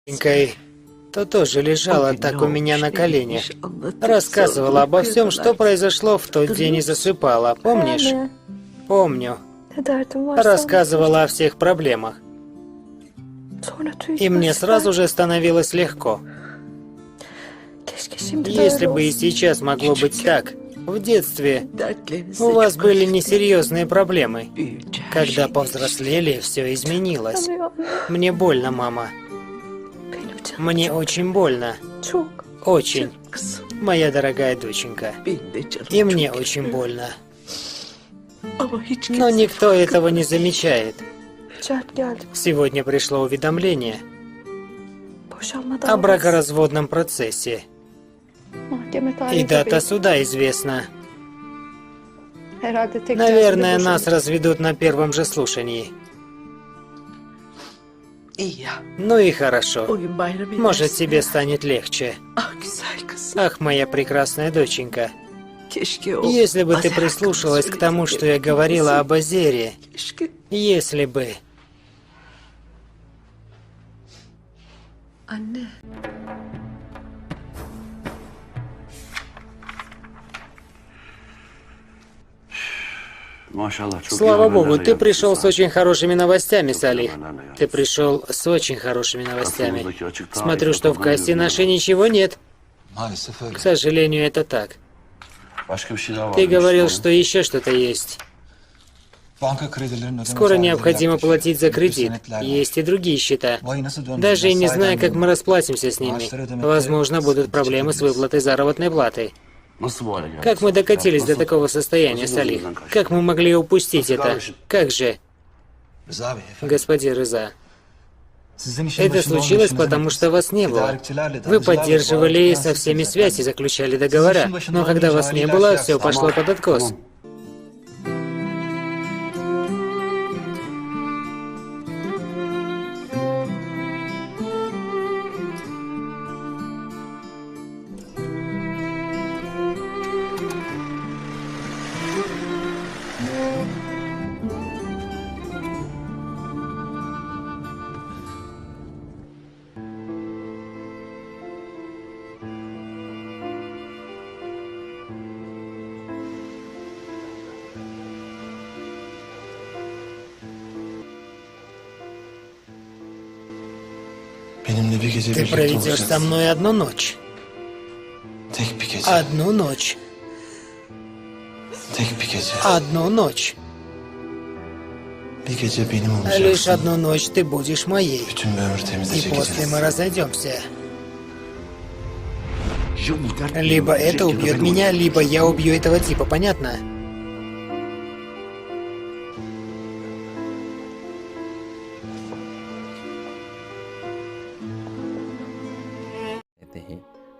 Маленькой, то тоже лежала так у меня на коленях. Рассказывала обо всем, что произошло в тот день и засыпала. Помнишь? Помню. Рассказывала о всех проблемах. И мне сразу же становилось легко. Если бы и сейчас могло быть так. В детстве у вас были несерьезные проблемы. Когда повзрослели, все изменилось. Мне больно, мама. Мне очень больно. Очень. Моя дорогая доченька. И мне очень больно. Но никто этого не замечает. Сегодня пришло уведомление о бракоразводном процессе. И дата суда известна. Наверное, нас разведут на первом же слушании. Ну и хорошо. Может, тебе станет легче. Ах, моя прекрасная доченька. Если бы ты прислушалась к тому, что я говорила об Азере. Если бы... Слава Богу, ты пришел с очень хорошими новостями, Салих. Ты пришел с очень хорошими новостями. Смотрю, что в кассе нашей ничего нет. К сожалению, это так. Ты говорил, что еще что-то есть. Скоро необходимо платить за кредит. Есть и другие счета. Даже и не знаю, как мы расплатимся с ними. Возможно, будут проблемы с выплатой заработной платы. Как мы докатились до такого состояния, Салих? Как мы могли упустить это? Как же? Господин Рыза, это случилось, потому что вас не было. Вы поддерживали со всеми связи, заключали договора. Но когда вас не было, все пошло под откос. Ты проведешь со мной одну ночь. Одну ночь. Одну ночь. Лишь одну ночь ты будешь моей. И после мы разойдемся. Либо это убьет меня, либо я убью этого типа, понятно?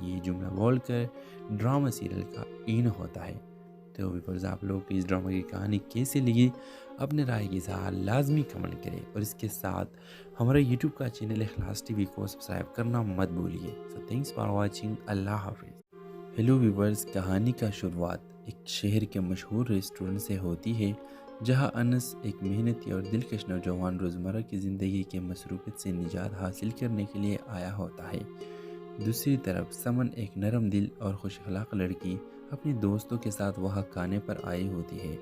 یہ جملہ بول کر ڈرامہ سیریل کا این ہوتا ہے۔ تو ویورز آپ لوگ کو اس ڈرامہ کی کہانی کیسے لگی اپنے رائے کی اظہار لازمی کمنٹ کریں، اور اس کے ساتھ ہمارے یوٹیوب کا چینل اخلاص ٹی وی کو سبسکرائب کرنا مت بھولیے۔ سو تھینکس فار واچنگ، اللہ حافظ۔ ہیلو ویورز، کہانی کا شروعات ایک شہر کے مشہور ریسٹورنٹ سے ہوتی ہے، جہاں انس ایک محنتی اور دلکش نوجوان روزمرہ کی زندگی کے مصروفیت سے نجات حاصل کرنے کے لیے آیا ہوتا ہے۔ دوسری طرف سمن ایک نرم دل اور خوش اخلاق لڑکی اپنے دوستوں کے ساتھ وہاں کھانے پر آئی ہوتی ہے۔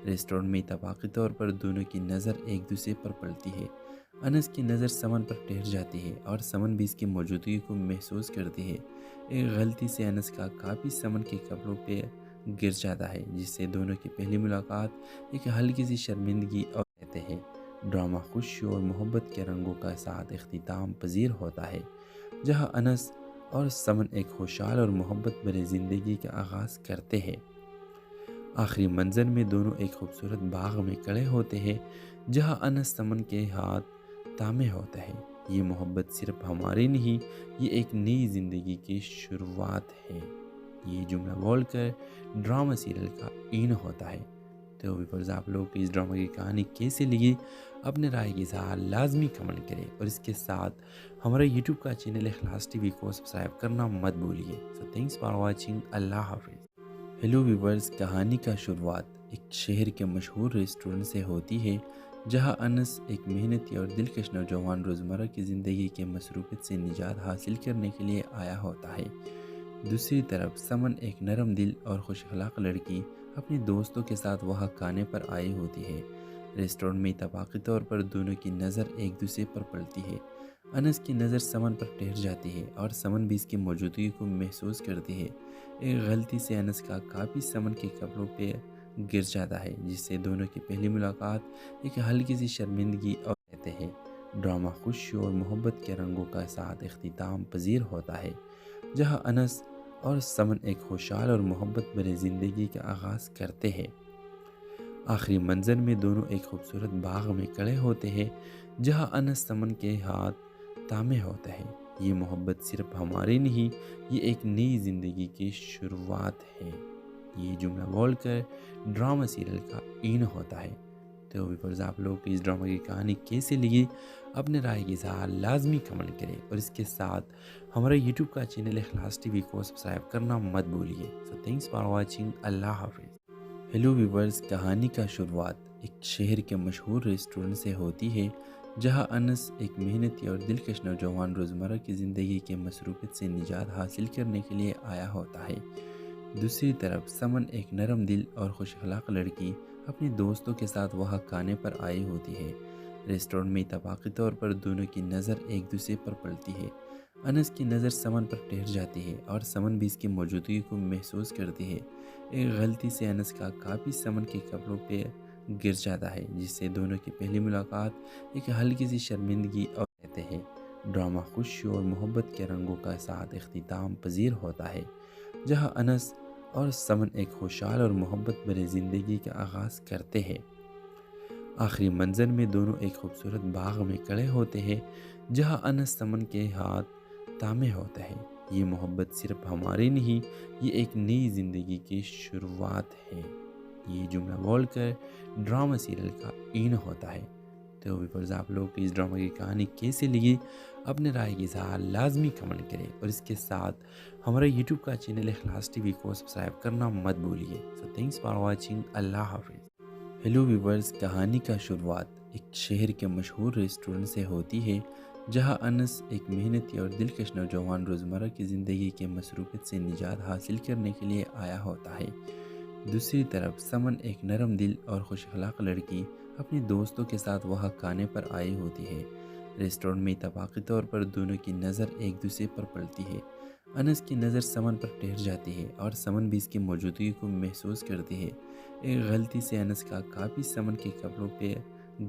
ریسٹورنٹ میں اتفاقی طور پر دونوں کی نظر ایک دوسرے پر پڑتی ہے۔ انس کی نظر سمن پر ٹھہر جاتی ہے اور سمن بھی اس کی موجودگی کو محسوس کرتی ہے۔ ایک غلطی سے انس کا کاپی سمن کے کپڑوں پہ گر جاتا ہے، جس سے دونوں کی پہلی ملاقات ایک ہلکی سی شرمندگی اور کہتے ہیں۔ ڈرامہ خوشی اور محبت کے رنگوں کا ساتھ اختتام پذیر ہوتا ہے، جہاں انس اور سمن ایک خوشحال اور محبت بھری زندگی کا آغاز کرتے ہیں۔ آخری منظر میں دونوں ایک خوبصورت باغ میں کھڑے ہوتے ہیں، جہاں انس سمن کے ہاتھ تھامے ہوتا ہے۔ یہ محبت صرف ہماری نہیں، یہ ایک نئی زندگی کی شروعات ہے۔ یہ جملہ بول کر ڈرامہ سیریل کا این ہوتا ہے۔ تو ویورز آپ لوگ کو اس ڈرامہ کی کہانی کیسے لگی اپنے رائے کی اظہار لازمی کمنٹ کریں، اور اس کے ساتھ ہمارے یوٹیوب کا چینل اخلاص ٹی وی کو سبسکرائب کرنا مت بھولیے۔ سو تھینکس فار واچنگ، اللہ حافظ۔ ہیلو ویورز، کہانی کا شروعات ایک شہر کے مشہور ریسٹورنٹ سے ہوتی ہے، جہاں انس ایک محنتی اور دلکش نوجوان روزمرہ کی زندگی کے مصروفیت سے نجات حاصل کرنے کے لیے آیا ہوتا ہے۔ دوسری طرف سمن ایک نرم دل اور خوش اخلاق لڑکی اپنے دوستوں کے ساتھ وہاں کھانے پر آئی ہوتی ہے۔ ریسٹورنٹ میں اتفاقی طور پر دونوں کی نظر ایک دوسرے پر پڑتی ہے۔ انس کی نظر سمن پر ٹھہر جاتی ہے اور سمن بھی اس کی موجودگی کو محسوس کرتی ہے۔ ایک غلطی سے انس کا کاپی سمن کے کپڑوں پہ گر جاتا ہے، جس سے دونوں کی پہلی ملاقات ایک ہلکی سی شرمندگی اور کہتے ہیں۔ ڈرامہ خوشی اور محبت کے رنگوں کا ساتھ اختتام پذیر ہوتا ہے، جہاں انس اور سمن ایک خوشحال اور محبت بھری زندگی کا آغاز کرتے ہیں۔ آخری منظر میں دونوں ایک خوبصورت باغ میں کھڑے ہوتے ہیں، جہاں انس سمن کے ہاتھ تھامے ہوتا ہے۔ یہ محبت صرف ہماری نہیں، یہ ایک نئی زندگی کی شروعات ہے۔ یہ جملہ بول کر ڈرامہ سیریل کا این ہوتا ہے۔ تو ویورز آپ لوگ کو اس ڈرامہ کی کہانی کیسے لگی اپنے رائے کی اظہار لازمی کمنٹ کریں، اور اس کے ساتھ ہمارے یوٹیوب کا چینل اخلاص ٹی وی کو سبسکرائب کرنا مت بھولیے۔ سو تھینکس فار واچنگ، اللہ حافظ۔ ہیلو ویورز، کہانی کا شروعات ایک شہر کے مشہور ریسٹورنٹ سے ہوتی ہے، جہاں انس ایک محنتی اور دلکش نوجوان روزمرہ کی زندگی کے مصروفیت سے نجات حاصل کرنے کے لیے آیا ہوتا ہے۔ دوسری طرف سمن ایک نرم دل اور خوش اخلاق لڑکی اپنے دوستوں کے ساتھ وہاں کھانے پر آئی ہوتی ہے۔ ریسٹورنٹ میں اتفاقی طور پر دونوں کی نظر ایک دوسرے پر پڑتی ہے۔ انس کی نظر سمن پر ٹھہر جاتی ہے اور سمن بھی اس کی موجودگی کو محسوس کرتی ہے۔ ایک غلطی سے انس کا کاپی سمن کے کپڑوں پہ گر جاتا ہے، جس سے دونوں کی پہلی ملاقات ایک ہلکی سی شرمندگی اور کہتے ہیں۔ ڈرامہ خوشی اور محبت کے رنگوں کا ساتھ اختتام پذیر ہوتا ہے، جہاں انس اور سمن ایک خوشحال اور محبت بھری زندگی کا آغاز کرتے ہیں۔ آخری منظر میں دونوں ایک خوبصورت باغ میں کھڑے ہوتے ہیں، جہاں انس سمن کے ہاتھ تھامے ہوتا ہے۔ یہ محبت صرف ہماری نہیں، یہ ایک نئی زندگی کی شروعات ہے۔ یہ جملہ بول کر ڈرامہ سیریل کا این ہوتا ہے۔ تو ویورز آپ لوگ کو اس ڈرامہ کی کہانی کیسے لگی اپنے رائے کی اظہار لازمی کمنٹ کریں، اور اس کے ساتھ ہمارے یوٹیوب کا چینل اخلاص ٹی وی کو سبسکرائب کرنا مت بھولیے۔ سو تھینکس فار واچنگ، اللہ حافظ۔ ہیلو ویورز، کہانی کا شروعات ایک شہر کے مشہور ریسٹورنٹ سے ہوتی ہے، جہاں انس ایک محنتی اور دلکش نوجوان روزمرہ کی زندگی کے مصروفیت سے نجات حاصل کرنے کے لیے آیا ہوتا ہے۔ دوسری طرف سمن ایک نرم دل اور خوش اخلاق لڑکی اپنے دوستوں کے ساتھ وہاں کھانے پر آئی ہوتی ہے۔ ریسٹورنٹ میں اتفاقی طور پر دونوں کی نظر ایک دوسرے پر پڑتی ہے۔ انس کی نظر سمن پر ٹھہر جاتی ہے اور سمن بھی اس کی موجودگی کو محسوس کرتی ہے۔ ایک غلطی سے انس کا کاپی سمن کے کپڑوں پہ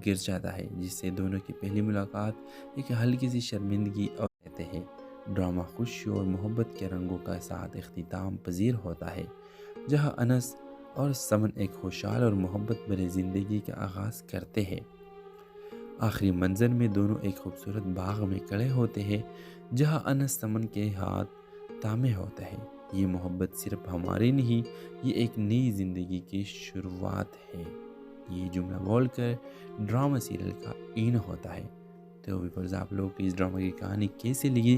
گر جاتا ہے، جس سے دونوں کی پہلی ملاقات ایک ہلکی سی شرمندگی اور کہتے ہیں۔ ڈرامہ خوشی اور محبت کے رنگوں کا ساتھ اختتام پذیر ہوتا ہے، جہاں انس اور سمن ایک خوشحال اور محبت بھری زندگی کا آغاز کرتے ہیں۔ آخری منظر میں دونوں ایک خوبصورت باغ میں کھڑے ہوتے ہیں، جہاں انس سمن کے ہاتھ تامع ہوتا ہے۔ یہ محبت صرف ہماری نہیں، یہ ایک نئی زندگی کی شروعات ہے۔ یہ جملہ بول کر ڈرامہ سیریل کا این ہوتا ہے۔ تو ویورز، آپ لوگ کو اس ڈرامہ کی کہانی کیسے لگی؟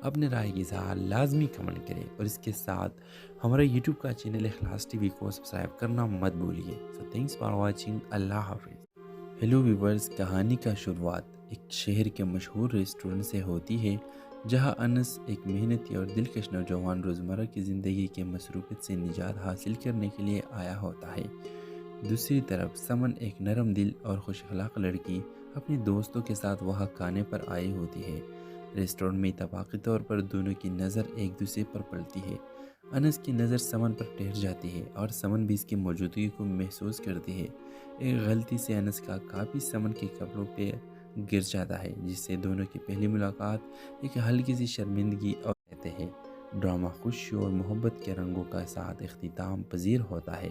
اپنے رائے کی اظہار لازمی کمنٹ کریں، اور اس کے ساتھ ہمارا یوٹیوب کا چینل اخلاص ٹی وی کو سبسکرائب کرنا مت بھولیے۔ سو تھینکس فار واچنگ، اللہ حافظ۔ ہیلو ویورز، کہانی کا شروعات ایک شہر کے مشہور ریسٹورنٹ سے ہوتی ہے، جہاں انس ایک محنتی اور دلکش نوجوان روزمرہ کی زندگی کے مصروفیت سے نجات حاصل کرنے کے لیے آیا ہوتا ہے۔ دوسری طرف سمن ایک نرم دل اور خوش اخلاق لڑکی اپنے دوستوں کے ساتھ وہاں کھانے پر آئی ہوتی ہے۔ ریسٹورنٹ میں اتفاقی طور پر دونوں کی نظر ایک دوسرے پر پڑتی ہے۔ انس کی نظر سمن پر ٹھہر جاتی ہے اور سمن بھی اس کی موجودگی کو محسوس کرتی ہے۔ ایک غلطی سے انس کا کاپی سمن کے کپڑوں پہ گر جاتا ہے، جس سے دونوں کی پہلی ملاقات ایک ہلکی سی شرمندگی اور کہتے ہیں ڈرامہ خوشی اور محبت کے رنگوں کا ساتھ اختتام پذیر ہوتا ہے،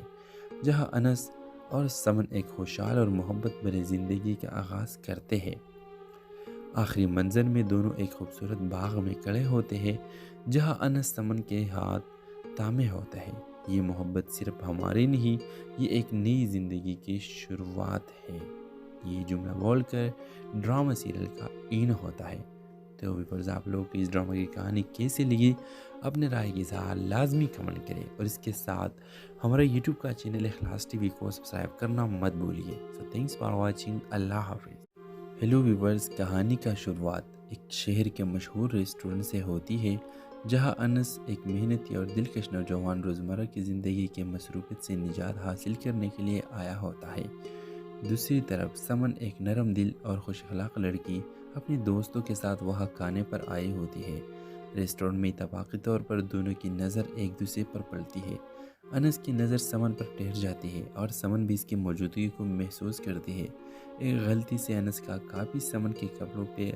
جہاں انس اور سمن ایک خوشحال اور محبت بھری زندگی کا آغاز کرتے ہیں۔ آخری منظر میں دونوں ایک خوبصورت باغ میں کھڑے ہوتے ہیں، جہاں انس سمن کے ہاتھ تامے ہوتا ہے۔ یہ محبت صرف ہماری نہیں، یہ ایک نئی زندگی کی شروعات ہے۔ یہ جملہ بول کر ڈرامہ سیریل کا این ہوتا ہے۔ تو ویورز، آپ لوگ کو اس ڈرامہ کی کہانی کیسے لگی؟ اپنے رائے کی اظہار لازمی کمنٹ کریں، اور اس کے ساتھ ہمارا یوٹیوب کا چینل اخلاص ٹی وی کو سبسکرائب کرنا مت بھولیے۔ سو تھینکس فار واچنگ، اللہ حافظ۔ ہیلو ویورز، کہانی کا شروعات ایک شہر کے مشہور ریسٹورنٹ سے ہوتی ہے، جہاں انس ایک محنتی اور دلکش نوجوان روزمرہ کی زندگی کے مصروفیت سے نجات حاصل کرنے کے لیے آیا ہوتا ہے۔ دوسری طرف سمن ایک نرم دل اور خوش اخلاق لڑکی اپنے دوستوں کے ساتھ وہاں کھانے پر آئی ہوتی ہے۔ ریسٹورنٹ میں اتفاقی طور پر دونوں کی نظر ایک دوسرے پر پڑتی ہے۔ انس کی نظر سمن پر ٹھہر جاتی ہے اور سمن بھی اس کی موجودگی کو محسوس کرتی ہے۔ ایک غلطی سے انس کا کاپی سمن کے کپڑوں پہ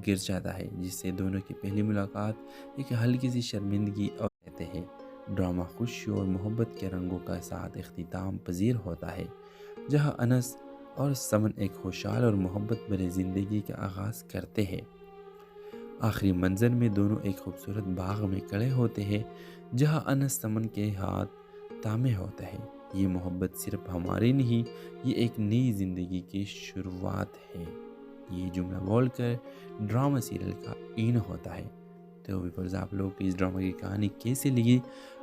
گر جاتا ہے، جس سے دونوں کی پہلی ملاقات ایک ہلکی سی شرمندگی اور کہتے ہیں ڈرامہ خوشی اور محبت کے رنگوں کا ساتھ اختتام پذیر ہوتا ہے، جہاں انس اور سمن ایک خوشحال اور محبت بھری زندگی کا آغاز کرتے ہیں۔ آخری منظر میں دونوں ایک خوبصورت باغ میں کھڑے ہوتے ہیں، جہاں انس سمن کے ہاتھ تامے ہوتا ہے۔ یہ محبت صرف ہماری نہیں، یہ ایک نئی زندگی کی شروعات ہے۔ یہ جملہ بول کر ڈرامہ سیریل کا این ہوتا ہے۔ تو ویورز، آپ لوگ کو اس ڈرامہ کی کہانی کیسے لگی؟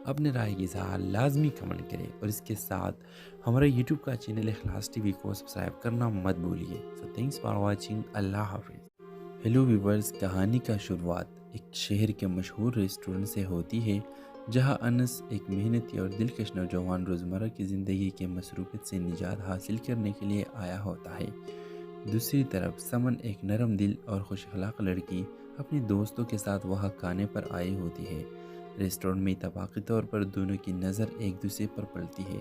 اپنے رائے کی اظہار لازمی کمنٹ کریں، اور اس کے ساتھ ہمارا یوٹیوب کا چینل اخلاص ٹی وی کو سبسکرائب کرنا مت بھولیے۔ سو تھینکس فار واچنگ، اللہ حافظ۔ ہیلو ویورز، کہانی کا شروعات ایک شہر کے مشہور ریسٹورنٹ سے ہوتی ہے، جہاں انس ایک محنتی اور دلکش نوجوان روزمرہ کی زندگی کے مصروفیت سے نجات حاصل کرنے کے لیے آیا ہوتا ہے۔ دوسری طرف سمن ایک نرم دل اور خوش اخلاق لڑکی اپنے دوستوں کے ساتھ وہاں کھانے پر آئی ہوتی ہے۔ ریسٹورنٹ میں اتفاقی طور پر دونوں کی نظر ایک دوسرے پر پڑتی ہے۔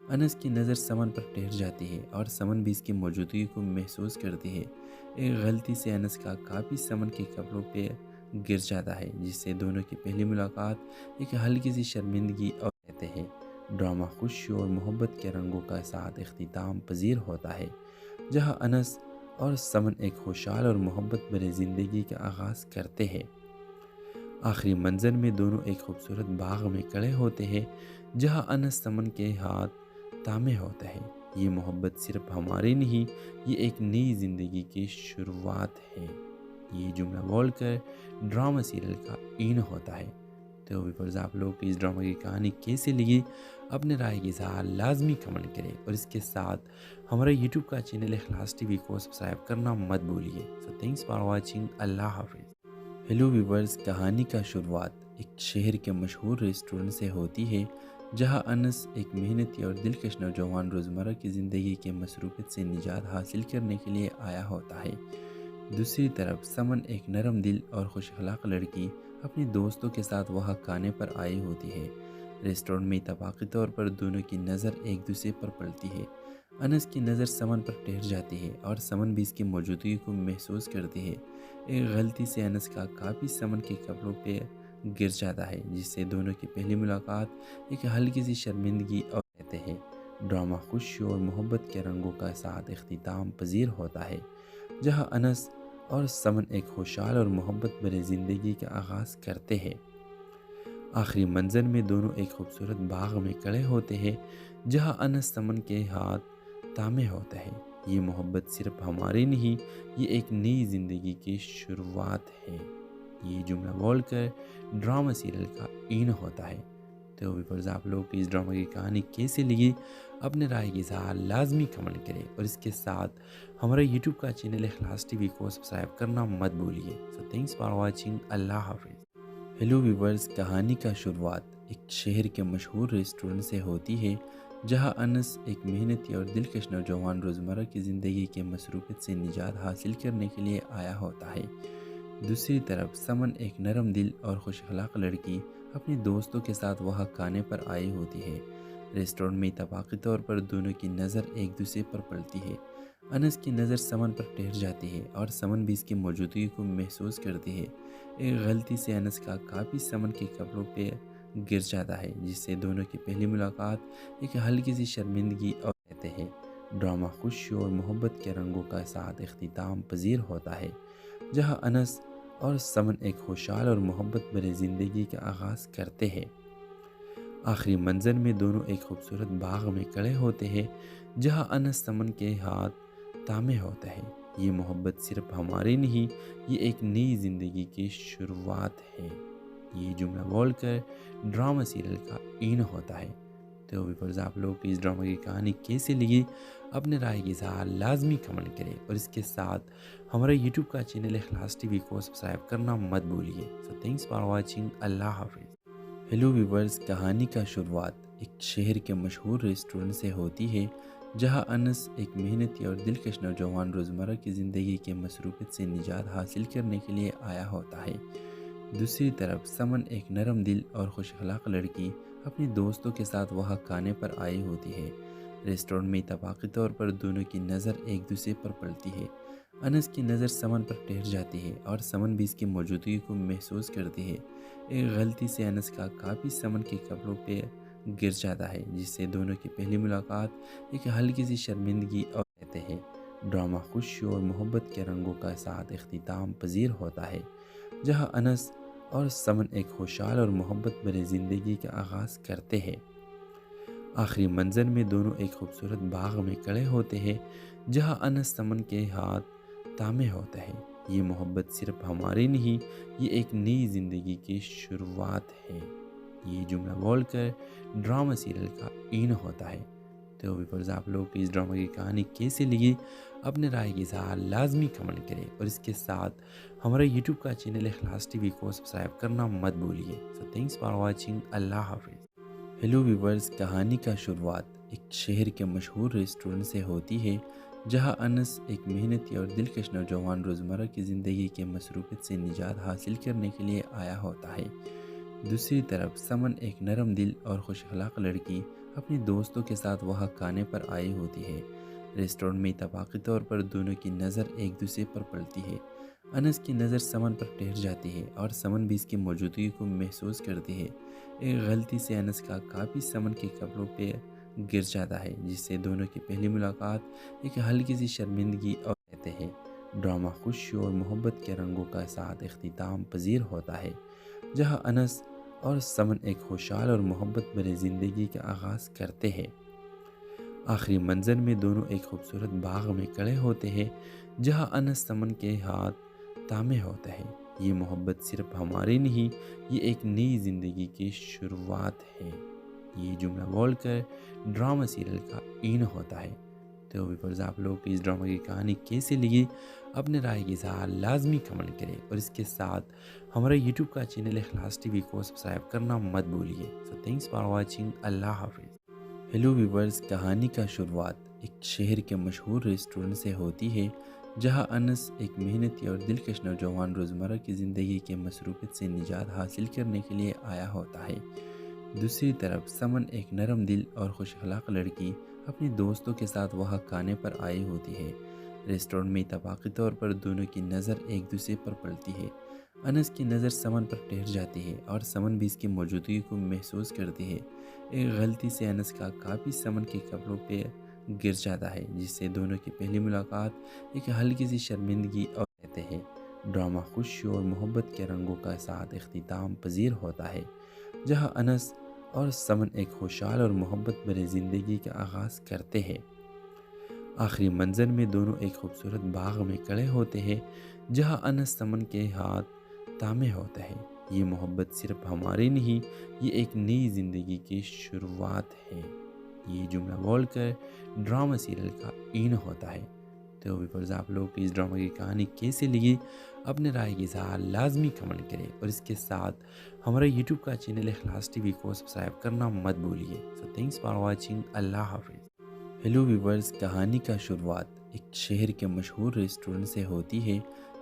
انس کی نظر سمن پر ٹھہر جاتی ہے اور سمن بھی اس کی موجودگی کو محسوس کرتی ہے۔ ایک غلطی سے انس کا کاپی سمن کے کپڑوں پہ گر جاتا ہے، جس سے دونوں کی پہلی ملاقات ایک ہلکی سی شرمندگی اور کہتے ہیں ڈرامہ خوشی اور محبت کے رنگوں کا ساتھ اختتام پذیر ہوتا ہے، جہاں انس اور سمن ایک خوشحال اور محبت بھری زندگی کا آغاز کرتے ہیں۔ آخری منظر میں دونوں ایک خوبصورت باغ میں کھڑے ہوتے ہیں، جہاں انس سمن کے ہاتھ تامے ہوتا ہے۔ یہ محبت صرف ہماری نہیں، یہ ایک نئی زندگی کی شروعات ہے۔ یہ جملہ بول کر ڈرامہ سیریل کا این ہوتا ہے۔ تو ویورز، آپ لوگ کو اس ڈرامہ کی کہانی کیسے لگی؟ اپنے رائے کی اظہار لازمی کمنٹ کریں، اور اس کے ساتھ ہمارا یوٹیوب کا چینل اخلاص ٹی وی کو سبسکرائب کرنا مت بھولیے۔ سو تھینکس فار واچنگ، اللہ حافظ۔ ہیلو ویورز، کہانی کا شروعات ایک شہر کے مشہور ریسٹورنٹ سے ہوتی ہے، جہاں انس ایک محنتی اور دلکش نوجوان روزمرہ کی زندگی کے مصروفیت سے نجات حاصل کرنے کے لیے آیا ہوتا ہے۔ دوسری طرف سمن ایک نرم دل اور خوش اخلاق لڑکی اپنے دوستوں کے ساتھ وہاں کھانے پر آئی ہوتی ہے۔ ریسٹورنٹ میں اتفاقی طور پر دونوں کی نظر ایک دوسرے پر پڑتی ہے۔ انس کی نظر سمن پر ٹھہر جاتی ہے اور سمن بھی اس کی موجودگی کو محسوس کرتی ہے۔ ایک غلطی سے انس کا کاپی سمن کے کپڑوں پہ گر جاتا ہے، جس سے دونوں کی پہلی ملاقات ایک ہلکی سی شرمندگی اور کہتے ہیں ڈرامہ خوشی اور محبت کے رنگوں کا ساتھ اختتام پذیر ہوتا ہے، جہاں انس اور سمن ایک خوشحال اور محبت بھری زندگی کا آغاز کرتے ہیں۔ آخری منظر میں دونوں ایک خوبصورت باغ میں کھڑے ہوتے ہیں جہاں انس سمن کے ہاتھ تھامے ہوتا ہے۔ یہ محبت صرف ہماری نہیں، یہ ایک نئی زندگی کی شروعات ہے۔ یہ جملہ بول کر ڈرامہ سیریل کا اینڈ ہوتا ہے۔ تو ویورز آپ لوگ کو اس ڈرامہ کی کہانی کیسے لگی اپنے رائے کی اظہار لازمی کمنٹ کریں، اور اس کے ساتھ ہمارا یوٹیوب کا چینل اخلاص ٹی وی کو سبسکرائب کرنا مت بھولیے۔ سو تھینکس فار واچنگ، اللہ حافظ۔ ہیلو ویورز، کہانی کا شروعات ایک شہر کے مشہور ریسٹورنٹ سے ہوتی ہے جہاں انس ایک محنتی اور دلکش نوجوان روزمرہ کی زندگی کے مصروفیت سے نجات حاصل کرنے کے لیے آیا ہوتا ہے۔ دوسری طرف سمن ایک نرم دل اور خوش اخلاق لڑکی اپنے دوستوں کے ساتھ وہاں کھانے پر آئی ہوتی ہے۔ ریسٹورنٹ میں اتفاقی طور پر دونوں کی نظر ایک دوسرے پر پڑتی ہے۔ انس کی نظر سمن پر ٹھہر جاتی ہے اور سمن بھی اس کی موجودگی کو محسوس کرتی ہے۔ ایک غلطی سے انس کا کاپی سمن کے کپڑوں پہ گر جاتا ہے، جس سے دونوں کی پہلی ملاقات ایک ہلکی سی شرمندگی اور کہتے ہیں ڈرامہ خوشی اور محبت کے رنگوں کا ساتھ اختتام پذیر ہوتا ہے، جہاں انس اور سمن ایک خوشحال اور محبت بھری زندگی کا آغاز کرتے ہیں۔ آخری منظر میں دونوں ایک خوبصورت باغ میں کھڑے ہوتے ہیں جہاں انس سمن کے ہاتھ تھامے ہوتا ہے۔ یہ محبت صرف ہماری نہیں، یہ ایک نئی زندگی کی شروعات ہے۔ یہ جملہ بول کر ڈرامہ سیریل کا اینڈ ہوتا ہے۔ تو ویورز آپ لوگ کو اس ڈرامہ کی کہانی کیسے لگی اپنے رائے کی اظہار لازمی کمنٹ کریں، اور اس کے ساتھ ہمارا یوٹیوب کا چینل اخلاص ٹی وی کو سبسکرائب کرنا مت بھولیے۔ سو تھینکس فار واچنگ، اللہ حافظ۔ ہیلو ویورز، کہانی کا شروعات ایک شہر کے مشہور ریسٹورنٹ سے ہوتی ہے جہاں انس ایک محنتی اور دلکش نوجوان روزمرہ کی زندگی کے مصروفیت سے نجات حاصل کرنے کے لیے آیا ہوتا ہے۔ دوسری طرف سمن ایک نرم دل اور خوش اخلاق لڑکی اپنے دوستوں کے ساتھ وہاں کھانے پر آئی ہوتی ہے۔ ریسٹورنٹ میں اتفاقی طور پر دونوں کی نظر ایک دوسرے پر پڑتی ہے۔ انس کی نظر سمن پر ٹھہر جاتی ہے اور سمن بھی اس کی موجودگی کو محسوس کرتی ہے۔ ایک غلطی سے انس کا کاپی سمن کے کپڑوں پہ گر جاتا ہے، جس سے دونوں کی پہلی ملاقات ایک ہلکی سی شرمندگی اور کہتے ہیں ڈرامہ خوشی اور محبت کے رنگوں کا ساتھ اختتام پذیر ہوتا ہے، جہاں انس اور سمن ایک خوشحال اور محبت بھری زندگی کا آغاز کرتے ہیں۔ آخری منظر میں دونوں ایک خوبصورت باغ میں کھڑے ہوتے ہیں جہاں انس سمن کے ہاتھ تھامے ہوتا ہے۔ یہ محبت صرف ہماری نہیں، یہ ایک نئی زندگی کی شروعات ہے۔ یہ جملہ بول کر ڈرامہ سیریل کا اینڈ ہوتا ہے۔ تو ویورز آپ لوگ کو اس ڈرامہ کی کہانی کیسے لگی اپنے رائے کی اظہار لازمی کمنٹ کریں، اور اس کے ساتھ ہمارا یوٹیوب کا چینل اخلاص ٹی وی کو سبسکرائب کرنا مت بھولیے۔ سو تھینکس فار واچنگ، اللہ حافظ۔ ہیلو ویورز، کہانی کا شروعات ایک شہر کے مشہور ریسٹورنٹ سے ہوتی ہے جہاں انس ایک محنتی اور دلکش نوجوان روزمرہ کی زندگی کے مصروفیت سے نجات حاصل کرنے کے لیے آیا ہوتا ہے۔ دوسری طرف سمن ایک نرم دل اور خوش اخلاق لڑکی اپنے دوستوں کے ساتھ وہاں کھانے پر آئی ہوتی ہے۔ ریسٹورنٹ میں اتفاقی طور پر دونوں کی نظر ایک دوسرے پر پڑتی ہے۔ انس کی نظر سمن پر ٹھہر جاتی ہے اور سمن بھی اس کی موجودگی کو محسوس کرتی ہے۔ ایک غلطی سے انس کا کاپی سمن کے کپڑوں پہ گر جاتا ہے، جس سے دونوں کی پہلی ملاقات ایک ہلکی سی شرمندگی اور کہتے ہیں ڈرامہ خوشی اور محبت کے رنگوں کا ساتھ اختتام پذیر ہوتا ہے، جہاں انس اور سمن ایک خوشحال اور محبت بھری زندگی کا آغاز کرتے ہیں۔ آخری منظر میں دونوں ایک خوبصورت باغ میں کھڑے ہوتے ہیں جہاں انس سمن کے ہاتھ تھامے ہوتا ہے۔ یہ محبت صرف ہماری نہیں، یہ ایک نئی زندگی کی شروعات ہے۔ یہ جملہ بول کر ڈرامہ سیریل کا اینڈ ہوتا ہے۔ تو ویورز آپ لوگ کو اس ڈرامہ کی کہانی کیسے لگی اپنے رائے کی اظہار لازمی کمنٹ کریں، اور اس کے ساتھ ہمارا یوٹیوب کا چینل اخلاص ٹی وی کو سبسکرائب کرنا مت بھولیے۔ سو تھینکس فار واچنگ، اللہ حافظ۔ ہیلو ویورز، کہانی کا شروعات ایک شہر کے مشہور ریسٹورنٹ سے ہوتی ہے جہاں انس ایک محنتی اور دلکش نوجوان روزمرہ کی زندگی کے مصروفیت سے نجات حاصل کرنے کے لیے آیا ہوتا ہے۔ دوسری طرف سمن ایک نرم دل اور خوش اخلاق لڑکی اپنے دوستوں کے ساتھ وہاں کھانے پر آئی ہوتی ہے۔ ریسٹورنٹ میں اتفاقی طور پر دونوں کی نظر ایک دوسرے پر پڑتی ہے۔ انس کی نظر سمن پر ٹھہر جاتی ہے اور سمن بھی اس کی موجودگی کو محسوس کرتی ہے۔ ایک غلطی سے انس کا کاپی سمن کے کپڑوں پہ گر جاتا ہے، جس سے دونوں کی پہلی ملاقات ایک ہلکی سی شرمندگی اور کہتے ہیں ڈرامہ خوشی اور محبت کے رنگوں کا ساتھ اختتام پذیر ہوتا ہے، جہاں انس اور سمن ایک خوشحال اور محبت بھری زندگی کا آغاز کرتے ہیں۔ آخری منظر میں دونوں ایک خوبصورت باغ میں کھڑے ہوتے ہیں جہاں انس سمن کے ہاتھ تھامے ہوتا ہے۔ یہ محبت صرف ہماری نہیں، یہ ایک نئی زندگی کی شروعات ہے۔ یہ جملہ بول کر ڈرامہ سیریل کا این ہوتا ہے۔ تو ویورز، آپ لوگ کو اس ڈرامہ کی کہانی کیسے لگی؟ اپنے رائے کی اظہار لازمی کمنٹ کریں، اور اس کے ساتھ ہمارے یوٹیوب کا چینل اخلاص ٹی وی کو سبسکرائب کرنا مت بھولیے۔ سو تھینکس فار واچنگ، اللہ حافظ۔ ہیلو ویورز، کہانی کا شروعات ایک شہر کے مشہور ریسٹورنٹ سے ہوتی ہے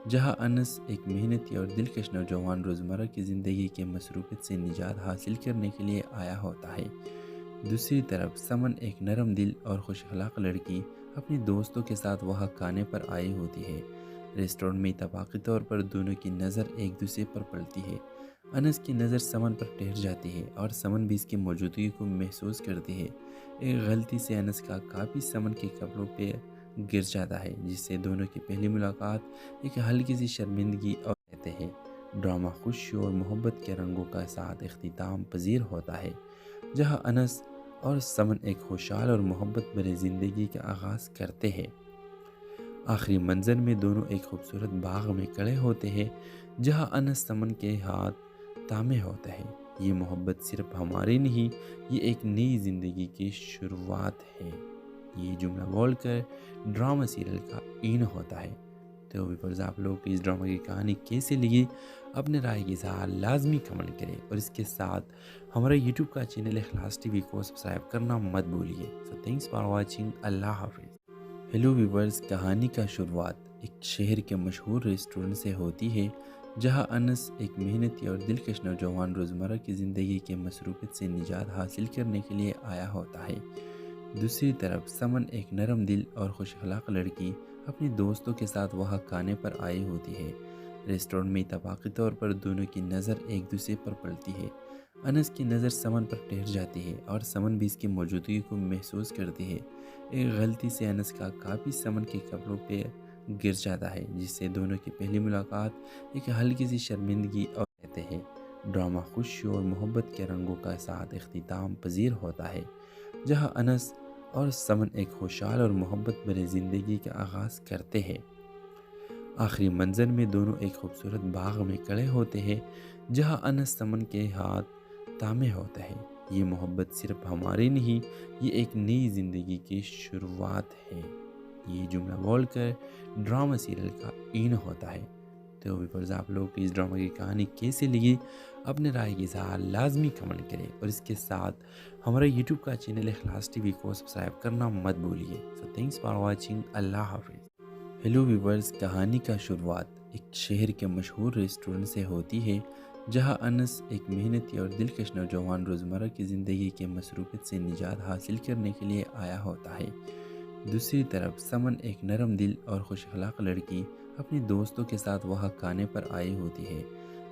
جہاں انس ایک محنتی اور دلکش نوجوان روزمرہ کی زندگی کے مصروفیت سے نجات حاصل کرنے کے لیے آیا ہوتا ہے۔ دوسری طرف سمن ایک نرم دل اور خوش اخلاق لڑکی اپنے دوستوں کے ساتھ وہاں کھانے پر آئی ہوتی ہے۔ ریسٹورنٹ میں اتفاقی طور پر دونوں کی نظر ایک دوسرے پر پڑتی ہے۔ انس کی نظر سمن پر ٹھہر جاتی ہے اور سمن بھی اس کی موجودگی کو محسوس کرتی ہے۔ ایک غلطی سے انس کا کاپی سمن کے کپڑوں پہ گر جاتا ہے، جس سے دونوں کی پہلی ملاقات ایک ہلکی سی شرمندگی اور کہتے ہیں۔ ڈرامہ خوشی اور محبت کے رنگوں کا ساتھ اختتام پذیر ہوتا ہے، جہاں انس اور سمن ایک خوشحال اور محبت بھری زندگی کا آغاز کرتے ہیں۔ آخری منظر میں دونوں ایک خوبصورت باغ میں کھڑے ہوتے ہیں جہاں انس سمن کے ہاتھ تھامے ہوتا ہے۔ یہ محبت صرف ہماری نہیں، یہ ایک نئی زندگی کی شروعات ہے۔ یہ جملہ بول کر ڈرامہ سیریل کا این ہوتا ہے۔ تو ویورز، آپ لوگ کو اس ڈرامہ کی کہانی کیسے لگی؟ اپنے رائے کی اظہار لازمی کمنٹ کریں، اور اس کے ساتھ ہمارے یوٹیوب کا چینل اخلاص ٹی وی کو سبسکرائب کرنا مت بھولیے۔ سو تھینکس فار واچنگ، اللہ حافظ۔ ہیلو ویورز، کہانی کا شروعات ایک شہر کے مشہور ریسٹورنٹ سے ہوتی ہے جہاں انس ایک محنتی اور دلکش نوجوان روزمرہ کی زندگی کے مصروفیت سے نجات حاصل کرنے کے لیے آیا ہوتا ہے۔ دوسری طرف سمن ایک نرم دل اور خوش اخلاق لڑکی اپنے دوستوں کے ساتھ وہاں کھانے پر آئی ہوتی ہے۔ ریسٹورنٹ میں اتفاقی طور پر دونوں کی نظر ایک دوسرے پر پڑتی ہے۔ انس کی نظر سمن پر ٹھہر جاتی ہے اور سمن بھی اس کی موجودگی کو محسوس کرتی ہے۔ ایک غلطی سے انس کا کاپی سمن کے کپڑوں پہ گر جاتا ہے، جس سے دونوں کی پہلی ملاقات ایک ہلکی سی شرمندگی اور کہتے ہیں۔ ڈرامہ خوشی اور محبت کے رنگوں کا ساتھ اختتام پذیر ہوتا ہے، جہاں انس اور سمن ایک خوشحال اور محبت بھری زندگی کا آغاز کرتے ہیں۔ آخری منظر میں دونوں ایک خوبصورت باغ میں کھڑے ہوتے ہیں جہاں انس سمن کے ہاتھ تھامے ہوتا ہے۔ یہ محبت صرف ہماری نہیں، یہ ایک نئی زندگی کی شروعات ہے۔ یہ جملہ بول کر ڈرامہ سیریل کا این ہوتا ہے۔ تو ویورز، آپ لوگ کو اس ڈرامہ کی کہانی کیسے لگی؟ اپنے رائے کی اظہار لازمی کمنٹ کریں، اور اس کے ساتھ ہمارے یوٹیوب کا چینل اخلاص ٹی وی کو سبسکرائب کرنا مت بھولیے۔ سو تھینکس فار واچنگ، اللہ حافظ۔ ہیلو ویورز، کہانی کا شروعات ایک شہر کے مشہور ریسٹورنٹ سے ہوتی ہے جہاں انس ایک محنتی اور دلکش نوجوان روزمرہ کی زندگی کے مصروفیت سے نجات حاصل کرنے کے لیے آیا ہوتا ہے۔ دوسری طرف سمن ایک نرم دل اور خوش اخلاق لڑکی اپنے دوستوں کے ساتھ وہاں کھانے پر آئی ہوتی ہے۔